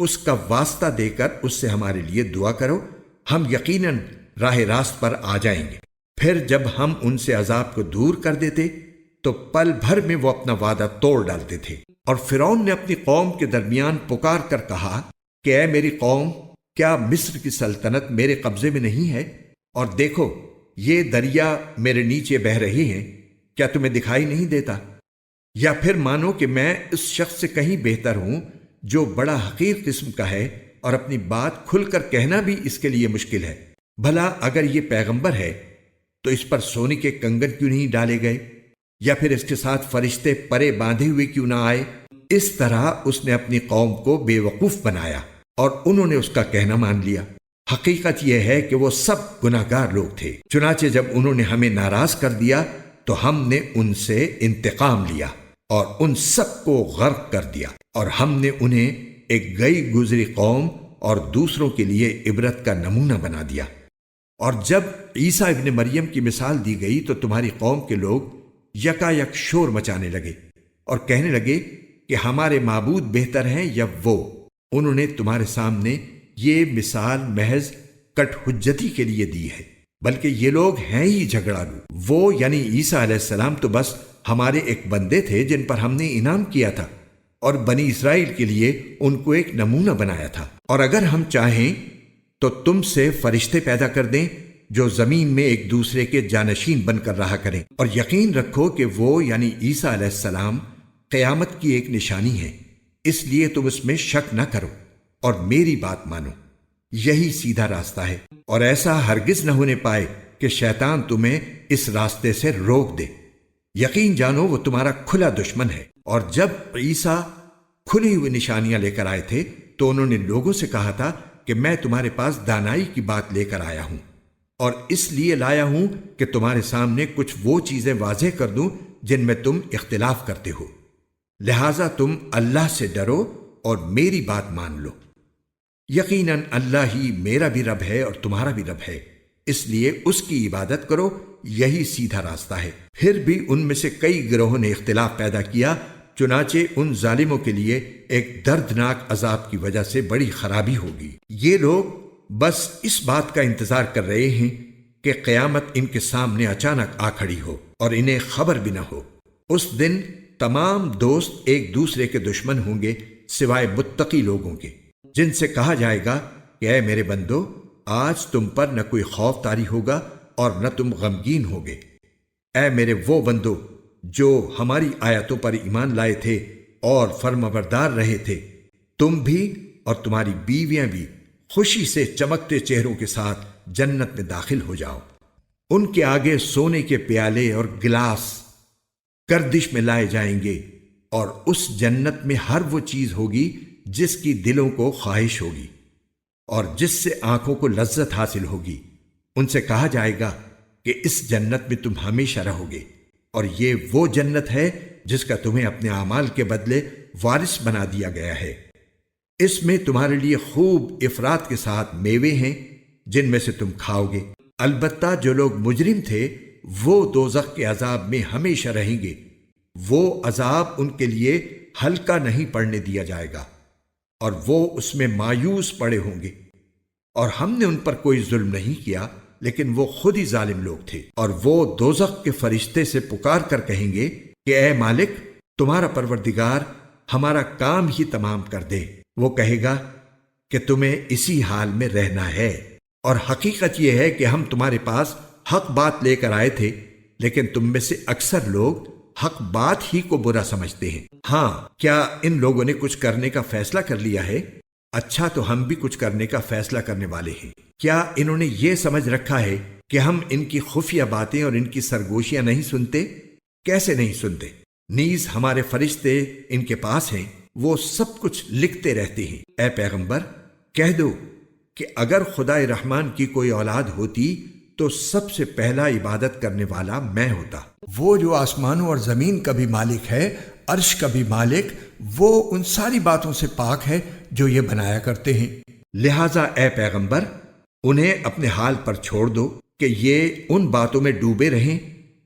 اس کا واسطہ دے کر اس سے ہمارے لیے دعا کرو، ہم یقیناً راہ راست پر آ جائیں گے۔ پھر جب ہم ان سے عذاب کو دور کر دیتے تو پل بھر میں وہ اپنا وعدہ توڑ ڈالتے تھے۔ اور فرعون نے اپنی قوم کے درمیان پکار کر کہا کہ اے میری قوم، کیا مصر کی سلطنت میرے قبضے میں نہیں ہے؟ اور دیکھو یہ دریا میرے نیچے بہہ رہے ہیں، کیا تمہیں دکھائی نہیں دیتا؟ یا پھر مانو کہ میں اس شخص سے کہیں بہتر ہوں جو بڑا حقیر قسم کا ہے اور اپنی بات کھل کر کہنا بھی اس کے لیے مشکل ہے۔ بھلا اگر یہ پیغمبر ہے تو اس پر سونے کے کنگن کیوں نہیں ڈالے گئے، یا پھر اس کے ساتھ فرشتے پرے باندھے ہوئے کیوں نہ آئے؟ اس طرح اس نے اپنی قوم کو بے وقوف بنایا اور انہوں نے اس کا کہنا مان لیا۔ حقیقت یہ ہے کہ وہ سب گناہگار لوگ تھے۔ چنانچہ جب انہوں نے ہمیں ناراض کر دیا تو ہم نے ان سے انتقام لیا اور ان سب کو غرق کر دیا، اور ہم نے انہیں ایک گئی گزری قوم اور دوسروں کے لیے عبرت کا نمونہ بنا دیا۔ اور جب عیسیٰ ابن مریم کی مثال دی گئی تو تمہاری قوم کے لوگ یکا یک شور مچانے لگے اور کہنے لگے کہ ہمارے معبود بہتر ہیں یا وہ۔ انہوں نے تمہارے سامنے یہ مثال محض کٹ حجتی کے لیے دی ہے، بلکہ یہ لوگ ہیں ہی جھگڑالو۔ وہ یعنی عیسیٰ علیہ السلام تو بس ہمارے ایک بندے تھے جن پر ہم نے انعام کیا تھا، اور بنی اسرائیل کے لیے ان کو ایک نمونہ بنایا تھا۔ اور اگر ہم چاہیں تو تم سے فرشتے پیدا کر دیں جو زمین میں ایک دوسرے کے جانشین بن کر رہا کریں، اور یقین رکھو کہ وہ یعنی عیسیٰ علیہ السلام قیامت کی ایک نشانی ہے، اس لیے تم اس میں شک نہ کرو اور میری بات مانو، یہی سیدھا راستہ ہے، اور ایسا ہرگز نہ ہونے پائے کہ شیطان تمہیں اس راستے سے روک دے۔ یقین جانو وہ تمہارا کھلا دشمن ہے۔ اور جب عیسیٰ کھلی ہوئی نشانیاں لے کر آئے تھے تو انہوں نے لوگوں سے کہا تھا کہ میں تمہارے پاس دانائی کی بات لے کر آیا ہوں، اور اس لیے لایا ہوں کہ تمہارے سامنے کچھ وہ چیزیں واضح کر دوں جن میں تم اختلاف کرتے ہو، لہذا تم اللہ سے ڈرو اور میری بات مان لو۔ یقیناً اللہ ہی میرا بھی رب ہے اور تمہارا بھی رب ہے، اس لیے اس کی عبادت کرو، یہی سیدھا راستہ ہے۔ پھر بھی ان میں سے کئی گروہوں نے اختلاف پیدا کیا، چنانچہ ان ظالموں کے لیے ایک دردناک عذاب کی وجہ سے بڑی خرابی ہوگی۔ یہ لوگ بس اس بات کا انتظار کر رہے ہیں کہ قیامت ان کے سامنے اچانک آ کھڑی ہو اور انہیں خبر بھی نہ ہو۔ اس دن تمام دوست ایک دوسرے کے دشمن ہوں گے سوائے متقی لوگوں کے، جن سے کہا جائے گا کہ اے میرے بندو، آج تم پر نہ کوئی خوف طاری ہوگا اور نہ تم غمگین ہوگے۔ اے میرے وہ بندو جو ہماری آیتوں پر ایمان لائے تھے اور فرمانبردار رہے تھے، تم بھی اور تمہاری بیویاں بھی خوشی سے چمکتے چہروں کے ساتھ جنت میں داخل ہو جاؤ۔ ان کے آگے سونے کے پیالے اور گلاس گردش میں لائے جائیں گے، اور اس جنت میں ہر وہ چیز ہوگی جس کی دلوں کو خواہش ہوگی اور جس سے آنکھوں کو لذت حاصل ہوگی۔ ان سے کہا جائے گا کہ اس جنت میں تم ہمیشہ رہو گے، اور یہ وہ جنت ہے جس کا تمہیں اپنے اعمال کے بدلے وارث بنا دیا گیا ہے۔ اس میں تمہارے لیے خوب افراط کے ساتھ میوے ہیں جن میں سے تم کھاؤ گے۔ البتہ جو لوگ مجرم تھے وہ دوزخ کے عذاب میں ہمیشہ رہیں گے، وہ عذاب ان کے لیے ہلکا نہیں پڑنے دیا جائے گا، اور وہ اس میں مایوس پڑے ہوں گے۔ اور ہم نے ان پر کوئی ظلم نہیں کیا، لیکن وہ خود ہی ظالم لوگ تھے۔ اور وہ دوزخ کے فرشتے سے پکار کر کہیں گے کہ اے مالک، تمہارا پروردگار ہمارا کام ہی تمام کر دے۔ وہ کہے گا کہ تمہیں اسی حال میں رہنا ہے، اور حقیقت یہ ہے کہ ہم تمہارے پاس حق بات لے کر آئے تھے، لیکن تم میں سے اکثر لوگ حق بات ہی کو برا سمجھتے ہیں۔ ہاں، کیا ان لوگوں نے کچھ کرنے کا فیصلہ کر لیا ہے؟ اچھا، تو ہم بھی کچھ کرنے کا فیصلہ کرنے والے ہیں۔ کیا انہوں نے یہ سمجھ رکھا ہے کہ ہم ان کی خفیہ باتیں اور ان کی سرگوشیاں نہیں سنتے؟ کیسے نہیں سنتے؟ نیز ہمارے فرشتے ان کے پاس ہیں، وہ سب کچھ لکھتے رہتے ہیں۔ اے پیغمبر، کہہ دو کہ اگر خدا رحمان کی کوئی اولاد ہوتی تو سب سے پہلا عبادت کرنے والا میں ہوتا۔ وہ جو آسمانوں اور زمین کا بھی مالک ہے، عرش کا بھی مالک، وہ ان ساری باتوں سے پاک ہے جو یہ بنایا کرتے ہیں۔ لہٰذا اے پیغمبر، انہیں اپنے حال پر چھوڑ دو کہ یہ ان باتوں میں ڈوبے رہیں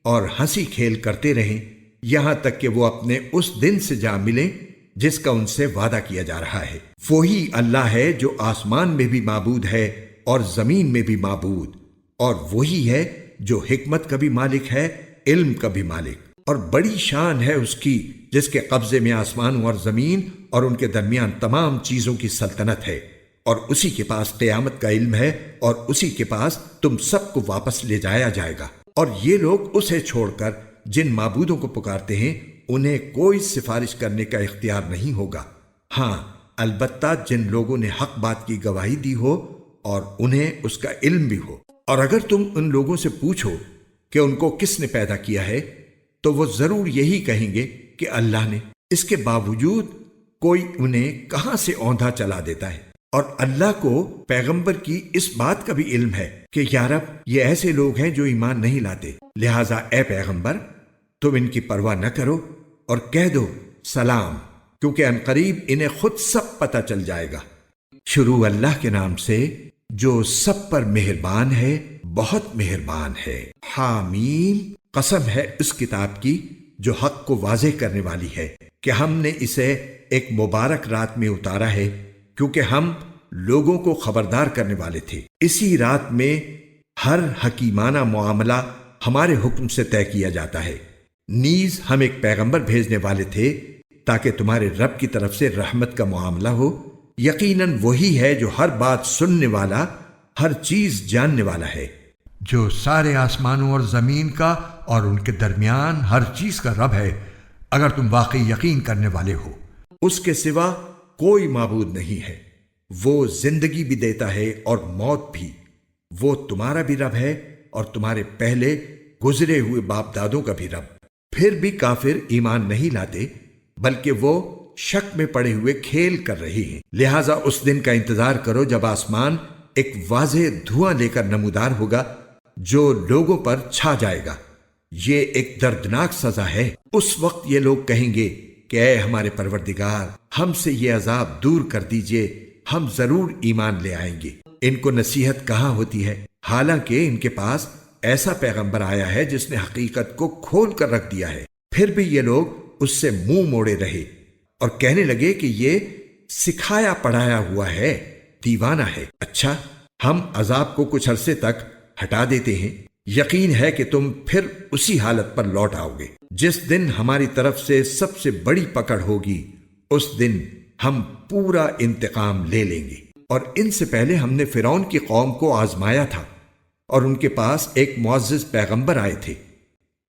اور ہنسی کھیل کرتے رہیں، یہاں تک کہ وہ اپنے اس دن سے جا ملیں جس کا ان سے وعدہ کیا جا رہا ہے۔ وہی اللہ ہے جو آسمان میں بھی معبود ہے اور زمین میں بھی معبود، اور وہی ہے جو حکمت کا بھی مالک ہے، علم کا بھی مالک، اور بڑی شان ہے اس کی جس کے قبضے میں آسمانوں اور زمین اور ان کے درمیان تمام چیزوں کی سلطنت ہے، اور اسی کے پاس قیامت کا علم ہے، اور اسی کے پاس تم سب کو واپس لے جایا جائے گا۔ اور یہ لوگ اسے چھوڑ کر جن معبودوں کو پکارتے ہیں انہیں کوئی سفارش کرنے کا اختیار نہیں ہوگا، ہاں البتہ جن لوگوں نے حق بات کی گواہی دی ہو اور انہیں اس کا علم بھی ہو۔ اور اگر تم ان لوگوں سے پوچھو کہ ان کو کس نے پیدا کیا ہے تو وہ ضرور یہی کہیں گے کہ اللہ نے، اس کے باوجود کوئی انہیں کہاں سے اوندھا چلا دیتا ہے۔ اور اللہ کو پیغمبر کی اس بات کا بھی علم ہے کہ یا رب، یہ ایسے لوگ ہیں جو ایمان نہیں لاتے، لہٰذا اے پیغمبر تم ان کی پرواہ نہ کرو اور کہہ دو سلام، کیونکہ عنقریب انہیں خود سب پتہ چل جائے گا۔ شروع اللہ کے نام سے جو سب پر مہربان ہے، بہت مہربان ہے۔ حامیم، قسم ہے اس کتاب کی جو حق کو واضح کرنے والی ہے کہ ہم نے اسے ایک مبارک رات میں اتارا ہے، کیونکہ ہم لوگوں کو خبردار کرنے والے تھے۔ اسی رات میں ہر حکیمانہ معاملہ ہمارے حکم سے طے کیا جاتا ہے۔ نیز ہم ایک پیغمبر بھیجنے والے تھے تاکہ تمہارے رب کی طرف سے رحمت کا معاملہ ہو۔ یقیناً وہی ہے جو ہر بات سننے والا ہر چیز جاننے والا ہے، جو سارے آسمانوں اور زمین کا اور ان کے درمیان ہر چیز کا رب ہے، اگر تم واقعی یقین کرنے والے ہو۔ اس کے سوا کوئی معبود نہیں ہے، وہ زندگی بھی دیتا ہے اور موت بھی، وہ تمہارا بھی رب ہے اور تمہارے پہلے گزرے ہوئے باپ دادوں کا بھی رب۔ پھر بھی کافر ایمان نہیں لاتے، بلکہ وہ شک میں پڑے ہوئے کھیل کر رہے ہیں۔ لہذا اس دن کا انتظار کرو جب آسمان ایک واضح دھواں لے کر نمودار ہوگا جو لوگوں پر چھا جائے گا۔ یہ ایک دردناک سزا ہے۔ اس وقت یہ لوگ کہیں گے کہ اے ہمارے پروردگار، ہم سے یہ عذاب دور کر دیجئے، ہم ضرور ایمان لے آئیں گے۔ ان کو نصیحت کہاں ہوتی ہے، حالانکہ ان کے پاس ایسا پیغمبر آیا ہے جس نے حقیقت کو کھول کر رکھ دیا ہے۔ پھر بھی یہ لوگ اس سے منہ موڑے رہے اور کہنے لگے کہ یہ سکھایا پڑھایا ہوا ہے، دیوانہ ہے۔ اچھا، ہم عذاب کو کچھ عرصے تک ہٹا دیتے ہیں، یقین ہے کہ تم پھر اسی حالت پر لوٹ آؤ گے۔ جس دن ہماری طرف سے سب سے بڑی پکڑ ہوگی، اس دن ہم پورا انتقام لے لیں گے۔ اور ان سے پہلے ہم نے فرعون کی قوم کو آزمایا تھا، اور ان کے پاس ایک معزز پیغمبر آئے تھے،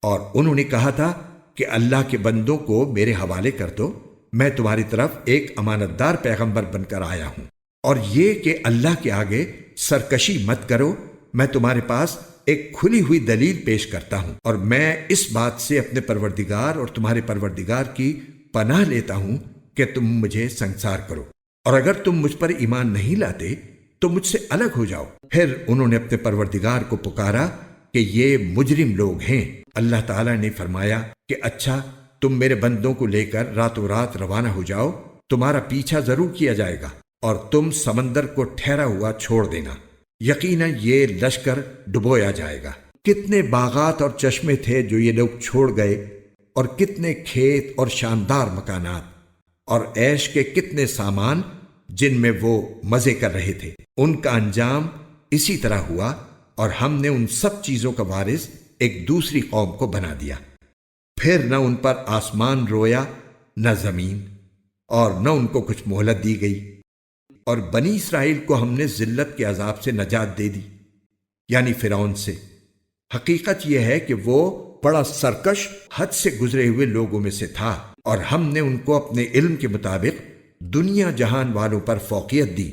اور انہوں نے کہا تھا کہ اللہ کے بندوں کو میرے حوالے کر دو، میں تمہاری طرف ایک امانت دار پیغمبر بن کر آیا ہوں، اور یہ کہ اللہ کے آگے سرکشی مت کرو، میں تمہارے پاس ایک کھلی ہوئی دلیل پیش کرتا ہوں، اور میں اس بات سے اپنے پروردگار اور تمہارے پروردگار کی پناہ لیتا ہوں کہ تم مجھے سنگسار کرو، اور اگر تم مجھ پر ایمان نہیں لاتے تو مجھ سے الگ ہو جاؤ۔ پھر انہوں نے اپنے پروردگار کو پکارا کہ یہ مجرم لوگ ہیں۔ اللہ تعالیٰ نے فرمایا کہ اچھا، تم میرے بندوں کو لے کر راتوں رات روانہ ہو جاؤ، تمہارا پیچھا ضرور کیا جائے گا، اور تم سمندر کو ٹھہرا ہوا چھوڑ دینا، یقیناً یہ لشکر ڈبویا جائے گا۔ کتنے باغات اور چشمے تھے جو یہ لوگ چھوڑ گئے، اور کتنے کھیت اور شاندار مکانات، اور عیش کے کتنے سامان جن میں وہ مزے کر رہے تھے۔ ان کا انجام اسی طرح ہوا، اور ہم نے ان سب چیزوں کا وارث ایک دوسری قوم کو بنا دیا۔ پھر نہ ان پر آسمان رویا نہ زمین، اور نہ ان کو کچھ مہلت دی گئی، اور بنی اسرائیل کو ہم نے ذلت کے عذاب سے نجات دے دی، یعنی فرعون سے۔ حقیقت یہ ہے کہ وہ بڑا سرکش، حد سے گزرے ہوئے لوگوں میں سے تھا، اور ہم نے ان کو اپنے علم کے مطابق دنیا جہان والوں پر فوقیت دی،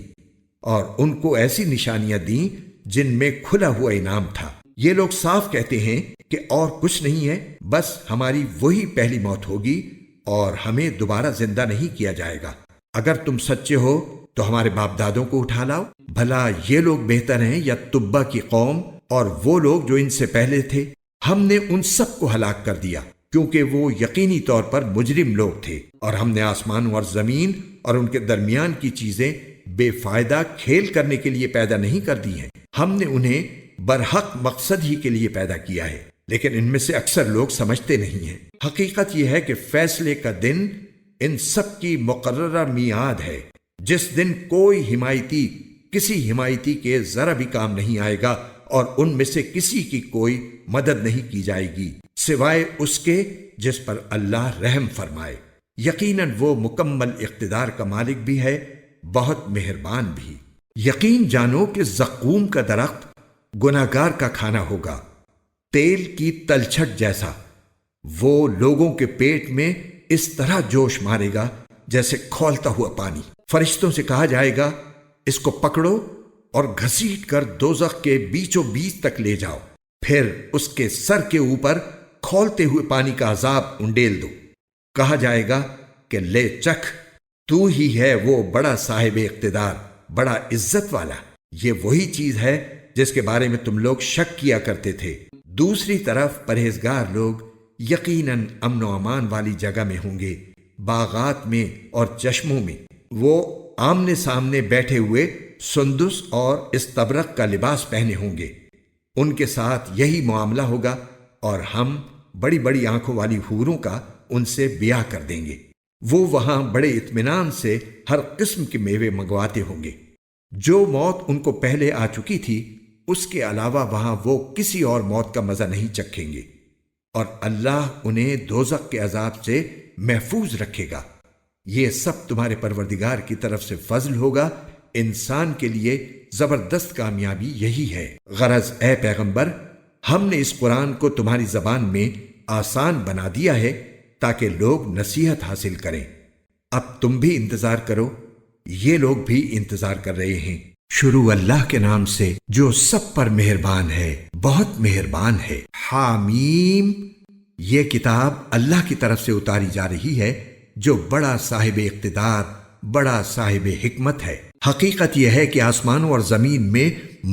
اور ان کو ایسی نشانیاں دیں جن میں کھلا ہوا انعام تھا۔ یہ لوگ صاف کہتے ہیں کہ اور کچھ نہیں ہے، بس ہماری وہی پہلی موت ہوگی اور ہمیں دوبارہ زندہ نہیں کیا جائے گا۔ اگر تم سچے ہو تو ہمارے باپ دادوں کو اٹھا لاؤ، بھلا یہ لوگ بہتر ہیں یا تبا کی قوم اور وہ لوگ جو ان سے پہلے تھے؟ ہم نے ان سب کو ہلاک کر دیا، کیونکہ وہ یقینی طور پر مجرم لوگ تھے، اور ہم نے آسمانوں اور زمین اور ان کے درمیان کی چیزیں بے فائدہ کھیل کرنے کے لیے پیدا نہیں کر دی ہیں، ہم نے انہیں برحق مقصد ہی کے لیے پیدا کیا ہے، لیکن ان میں سے اکثر لوگ سمجھتے نہیں ہیں۔ حقیقت یہ ہے کہ فیصلے کا دن ان سب کی مقررہ میعاد ہے، جس دن کوئی حمایتی کسی حمایتی کے ذرا بھی کام نہیں آئے گا، اور ان میں سے کسی کی کوئی مدد نہیں کی جائے گی سوائے اس کے جس پر اللہ رحم فرمائے۔ یقیناً وہ مکمل اقتدار کا مالک بھی ہے، بہت مہربان بھی۔ یقین جانو کہ زقوم کا درخت گناہگار کا کھانا ہوگا، تیل کی تلچھٹ جیسا، وہ لوگوں کے پیٹ میں اس طرح جوش مارے گا جیسے کھولتا ہوا پانی۔ فرشتوں سے کہا جائے گا، اس کو پکڑو اور گھسیٹ کر دوزخ کے بیچوں بیچ تک لے جاؤ، پھر اس کے سر کے اوپر کھولتے ہوئے پانی کا عذاب انڈیل دو۔ کہا جائے گا کہ لے چکھ، تو ہی ہے وہ بڑا صاحب اقتدار، بڑا عزت والا۔ یہ وہی چیز ہے جس کے بارے میں تم لوگ شک کیا کرتے تھے۔ دوسری طرف پرہیزگار لوگ یقیناً امن و امان والی جگہ میں ہوں گے، باغات میں اور چشموں میں۔ وہ آمنے سامنے بیٹھے ہوئے سندس اور استبرق کا لباس پہنے ہوں گے، ان کے ساتھ یہی معاملہ ہوگا، اور ہم بڑی بڑی آنکھوں والی حوروں کا ان سے بیاہ کر دیں گے۔ وہ وہاں بڑے اطمینان سے ہر قسم کے میوے منگواتے ہوں گے۔ جو موت ان کو پہلے آ چکی تھی، اس کے علاوہ وہاں وہ کسی اور موت کا مزہ نہیں چکھیں گے، اور اللہ انہیں دوزخ کے عذاب سے محفوظ رکھے گا۔ یہ سب تمہارے پروردگار کی طرف سے فضل ہوگا، انسان کے لیے زبردست کامیابی یہی ہے۔ غرض اے پیغمبر، ہم نے اس قرآن کو تمہاری زبان میں آسان بنا دیا ہے تاکہ لوگ نصیحت حاصل کریں۔ اب تم بھی انتظار کرو، یہ لوگ بھی انتظار کر رہے ہیں۔ شروع اللہ کے نام سے جو سب پر مہربان ہے، بہت مہربان ہے۔ حامیم، یہ کتاب اللہ کی طرف سے اتاری جا رہی ہے جو بڑا صاحب اقتدار، بڑا صاحب حکمت ہے۔ حقیقت یہ ہے کہ آسمانوں اور زمین میں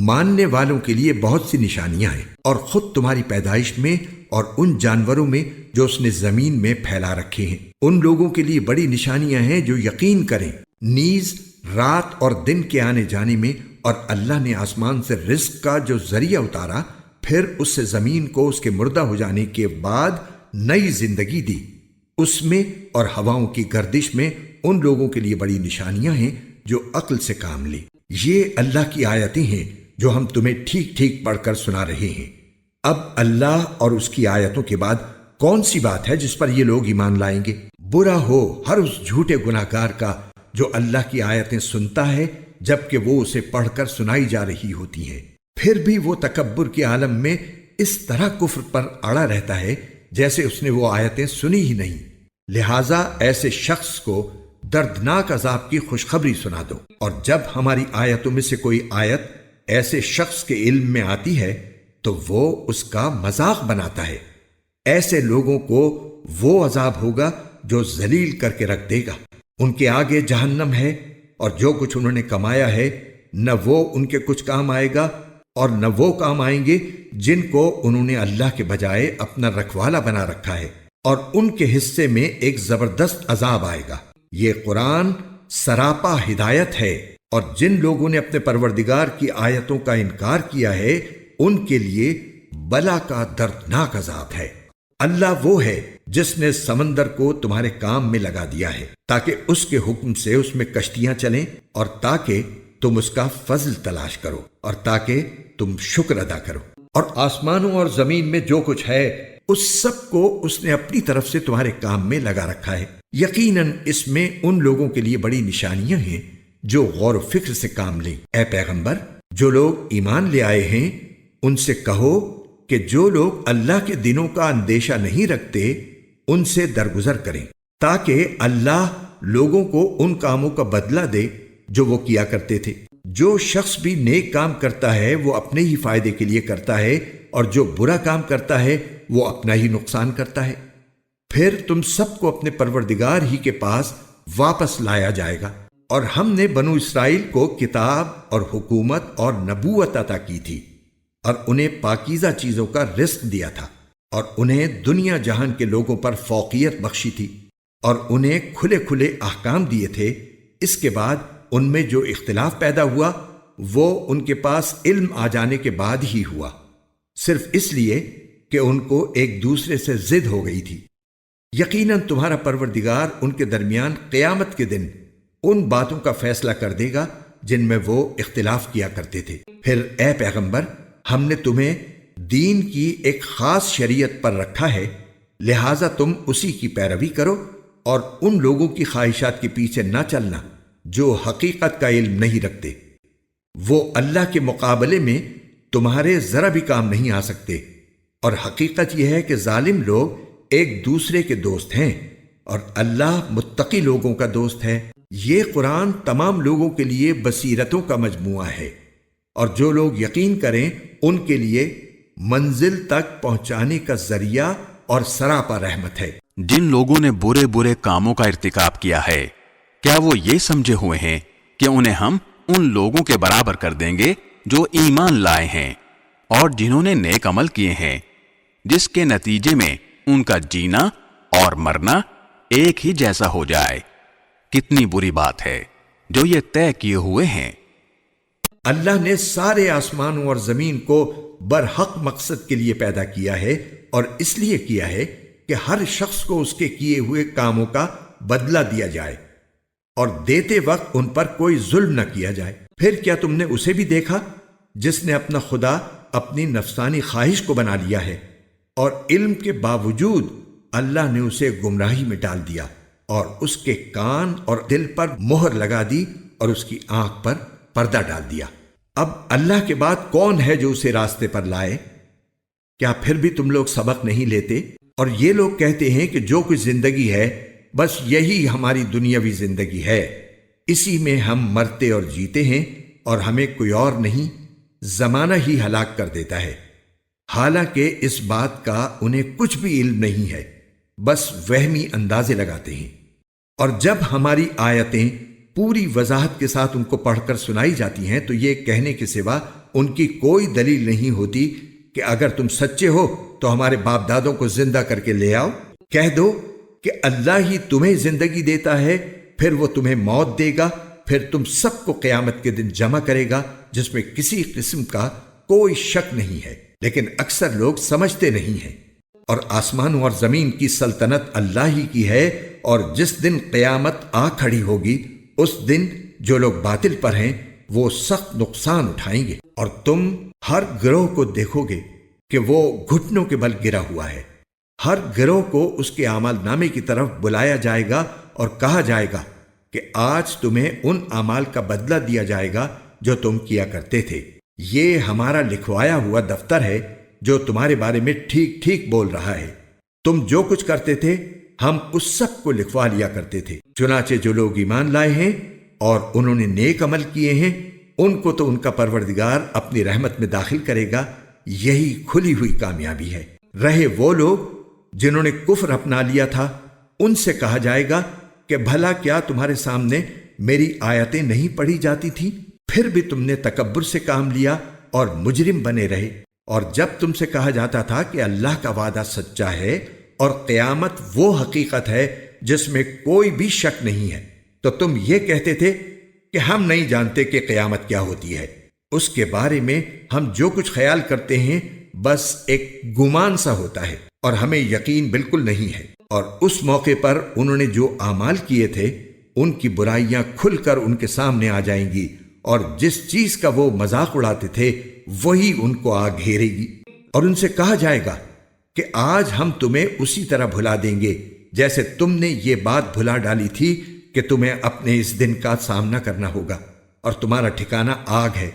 ماننے والوں کے لیے بہت سی نشانیاں ہیں، اور خود تمہاری پیدائش میں اور ان جانوروں میں جو اس نے زمین میں پھیلا رکھے ہیں، ان لوگوں کے لیے بڑی نشانیاں ہیں جو یقین کریں۔ نیز رات اور دن کے آنے جانے میں، اور اللہ نے آسمان سے رزق کا جو ذریعہ اتارا، پھر اس سے زمین کو اس کے مردہ ہو جانے کے بعد نئی زندگی دی، اس میں اور ہواؤں کی گردش میں ان لوگوں کے لیے بڑی نشانیاں ہیں جو عقل سے کام لیں۔ یہ اللہ کی آیتیں ہیں جو ہم تمہیں ٹھیک ٹھیک پڑھ کر سنا رہے ہیں۔ اب اللہ اور اس کی آیتوں کے بعد کون سی بات ہے جس پر یہ لوگ ایمان لائیں گے؟ برا ہو ہر اس جھوٹے گناہگار کا جو اللہ کی آیتیں سنتا ہے جبکہ وہ اسے پڑھ کر سنائی جا رہی ہوتی ہیں، پھر بھی وہ تکبر کے عالم میں اس طرح کفر پر اڑا رہتا ہے جیسے اس نے وہ آیتیں سنی ہی نہیں۔ لہٰذا ایسے شخص کو دردناک عذاب کی خوشخبری سنا دو، اور جب ہماری آیتوں میں سے کوئی آیت ایسے شخص کے علم میں آتی ہے تو وہ اس کا مذاق بناتا ہے۔ ایسے لوگوں کو وہ عذاب ہوگا جو ذلیل کر کے رکھ دے گا۔ ان کے آگے جہنم ہے، اور جو کچھ انہوں نے کمایا ہے نہ وہ ان کے کچھ کام آئے گا، اور نہ وہ کام آئیں گے جن کو انہوں نے اللہ کے بجائے اپنا رکھوالا بنا رکھا ہے، اور ان کے حصے میں ایک زبردست عذاب آئے گا۔ یہ قرآن سراپا ہدایت ہے، اور جن لوگوں نے اپنے پروردگار کی آیتوں کا انکار کیا ہے ان کے لیے بلا کا دردناک عذاب ہے۔ اللہ وہ ہے جس نے سمندر کو تمہارے کام میں لگا دیا ہے تاکہ اس کے حکم سے اس میں کشتیاں چلیں، اور تاکہ تم اس کا فضل تلاش کرو، اور تاکہ تم شکر ادا کرو۔ اور آسمانوں اور زمین میں جو کچھ ہے اس سب کو اس نے اپنی طرف سے تمہارے کام میں لگا رکھا ہے۔ یقیناً اس میں ان لوگوں کے لیے بڑی نشانیاں ہیں جو غور و فکر سے کام لیں۔ اے پیغمبر، جو لوگ ایمان لے آئے ہیں ان سے کہو کہ جو لوگ اللہ کے دنوں کا اندیشہ نہیں رکھتے ان سے درگزر کریں، تاکہ اللہ لوگوں کو ان کاموں کا بدلہ دے جو وہ کیا کرتے تھے۔ جو شخص بھی نیک کام کرتا ہے وہ اپنے ہی فائدے کے لیے کرتا ہے، اور جو برا کام کرتا ہے وہ اپنا ہی نقصان کرتا ہے۔ پھر تم سب کو اپنے پروردگار ہی کے پاس واپس لایا جائے گا، اور ہم نے بنو اسرائیل کو کتاب اور حکومت اور نبوت عطا کی تھی، اور انہیں پاکیزہ چیزوں کا رزق دیا تھا، اور انہیں دنیا جہان کے لوگوں پر فوقیت بخشی تھی، اور انہیں کھلے کھلے احکام دیے تھے۔ اس کے بعد ان میں جو اختلاف پیدا ہوا وہ ان کے پاس علم آ جانے کے بعد ہی ہوا، صرف اس لیے کہ ان کو ایک دوسرے سے ضد ہو گئی تھی۔ یقیناً تمہارا پروردگار ان کے درمیان قیامت کے دن ان باتوں کا فیصلہ کر دے گا جن میں وہ اختلاف کیا کرتے تھے۔ پھر اے پیغمبر، ہم نے تمہیں دین کی ایک خاص شریعت پر رکھا ہے، لہٰذا تم اسی کی پیروی کرو، اور ان لوگوں کی خواہشات کے پیچھے نہ چلنا جو حقیقت کا علم نہیں رکھتے۔ وہ اللہ کے مقابلے میں تمہارے ذرا بھی کام نہیں آ سکتے، اور حقیقت یہ ہے کہ ظالم لوگ ایک دوسرے کے دوست ہیں، اور اللہ متقی لوگوں کا دوست ہے۔ یہ قرآن تمام لوگوں کے لیے بصیرتوں کا مجموعہ ہے، اور جو لوگ یقین کریں ان کے لیے منزل تک پہنچانے کا ذریعہ اور سراپا رحمت ہے۔ جن لوگوں نے برے برے کاموں کا ارتکاب کیا ہے، کیا وہ یہ سمجھے ہوئے ہیں کہ انہیں ہم ان لوگوں کے برابر کر دیں گے جو ایمان لائے ہیں اور جنہوں نے نیک عمل کیے ہیں، جس کے نتیجے میں ان کا جینا اور مرنا ایک ہی جیسا ہو جائے؟ کتنی بری بات ہے جو یہ طے کیے ہوئے ہیں۔ اللہ نے سارے آسمانوں اور زمین کو برحق مقصد کے لیے پیدا کیا ہے، اور اس لیے کیا ہے کہ ہر شخص کو اس کے کیے ہوئے کاموں کا بدلہ دیا جائے، اور دیتے وقت ان پر کوئی ظلم نہ کیا جائے۔ پھر کیا تم نے اسے بھی دیکھا جس نے اپنا خدا اپنی نفسانی خواہش کو بنا لیا ہے، اور علم کے باوجود اللہ نے اسے گمراہی میں ڈال دیا، اور اس کے کان اور دل پر مہر لگا دی، اور اس کی آنکھ پر پردہ ڈال دیا۔ اب اللہ کے بعد کون ہے جو اسے راستے پر لائے؟ کیا پھر بھی تم لوگ سبق نہیں لیتے؟ اور یہ لوگ کہتے ہیں کہ جو کچھ زندگی ہے بس یہی ہماری دنیاوی زندگی ہے، اسی میں ہم مرتے اور جیتے ہیں اور ہمیں کوئی اور نہیں، زمانہ ہی ہلاک کر دیتا ہے۔ حالانکہ اس بات کا انہیں کچھ بھی علم نہیں ہے، بس وہمی اندازے لگاتے ہیں۔ اور جب ہماری آیتیں پوری وضاحت کے ساتھ ان کو پڑھ کر سنائی جاتی ہیں تو یہ کہنے کے سوا ان کی کوئی دلیل نہیں ہوتی کہ اگر تم سچے ہو تو ہمارے باپ دادوں کو زندہ کر کے لے آؤ۔ کہہ دو کہ اللہ ہی تمہیں زندگی دیتا ہے، پھر وہ تمہیں موت دے گا، پھر تم سب کو قیامت کے دن جمع کرے گا، جس میں کسی قسم کا کوئی شک نہیں ہے، لیکن اکثر لوگ سمجھتے نہیں ہیں۔ اور آسمانوں اور زمین کی سلطنت اللہ ہی کی ہے، اور جس دن قیامت آ کھڑی ہوگی اس دن جو لوگ باطل پر ہیں وہ سخت نقصان اٹھائیں گے، اور تم ہر گروہ کو دیکھو گے کہ وہ گھٹنوں کے بل گرا ہوا ہے۔ ہر گروہ کو اس کے اعمال نامے کی طرف بلایا جائے گا اور کہا جائے گا کہ آج تمہیں ان اعمال کا بدلہ دیا جائے گا جو تم کیا کرتے تھے۔ یہ ہمارا لکھوایا ہوا دفتر ہے جو تمہارے بارے میں ٹھیک ٹھیک بول رہا ہے۔ تم جو کچھ کرتے تھے ہم اس سب کو لکھوا لیا کرتے تھے۔ چنانچہ جو لوگ ایمان لائے ہیں اور انہوں نے نیک عمل کیے ہیں ان کو تو ان کا پروردگار اپنی رحمت میں داخل کرے گا، یہی کھلی ہوئی کامیابی ہے۔ رہے وہ لوگ جنہوں نے کفر اپنا لیا تھا، ان سے کہا جائے گا کہ بھلا کیا تمہارے سامنے میری آیتیں نہیں پڑھی جاتی تھیں؟ پھر بھی تم نے تکبر سے کام لیا اور مجرم بنے رہے۔ اور جب تم سے کہا جاتا تھا کہ اللہ کا وعدہ سچا ہے اور قیامت وہ حقیقت ہے جس میں کوئی بھی شک نہیں ہے، تو تم یہ کہتے تھے کہ ہم نہیں جانتے کہ قیامت کیا ہوتی ہے، اس کے بارے میں ہم جو کچھ خیال کرتے ہیں بس ایک گمان سا ہوتا ہے اور ہمیں یقین بالکل نہیں ہے۔ اور اس موقع پر انہوں نے جو اعمال کیے تھے ان کی برائیاں کھل کر ان کے سامنے آ جائیں گی، اور جس چیز کا وہ مذاق اڑاتے تھے وہی ان کو آ گھیرے گی۔ اور ان سے کہا جائے گا کہ آج ہم تمہیں اسی طرح بھلا دیں گے جیسے تم نے یہ بات بھلا ڈالی تھی کہ تمہیں اپنے اس دن کا سامنا کرنا ہوگا، اور تمہارا ٹھکانہ آگ ہے،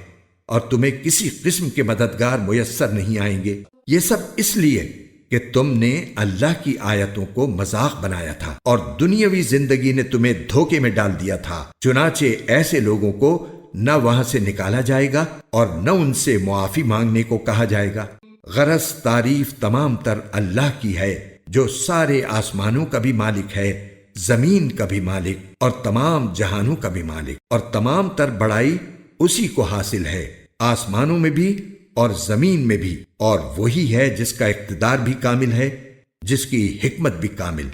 اور تمہیں کسی قسم کے مددگار میسر نہیں آئیں گے۔ یہ سب اس لیے کہ تم نے اللہ کی آیتوں کو مذاق بنایا تھا اور دنیاوی زندگی نے تمہیں دھوکے میں ڈال دیا تھا۔ چنانچہ ایسے لوگوں کو نہ وہاں سے نکالا جائے گا اور نہ ان سے معافی مانگنے کو کہا جائے گا۔ غرض تعریف تمام تر اللہ کی ہے جو سارے آسمانوں کا بھی مالک ہے، زمین کا بھی مالک اور تمام جہانوں کا بھی مالک، اور تمام تر بڑائی اسی کو حاصل ہے، آسمانوں میں بھی اور زمین میں بھی، اور وہی ہے جس کا اقتدار بھی کامل ہے، جس کی حکمت بھی کامل۔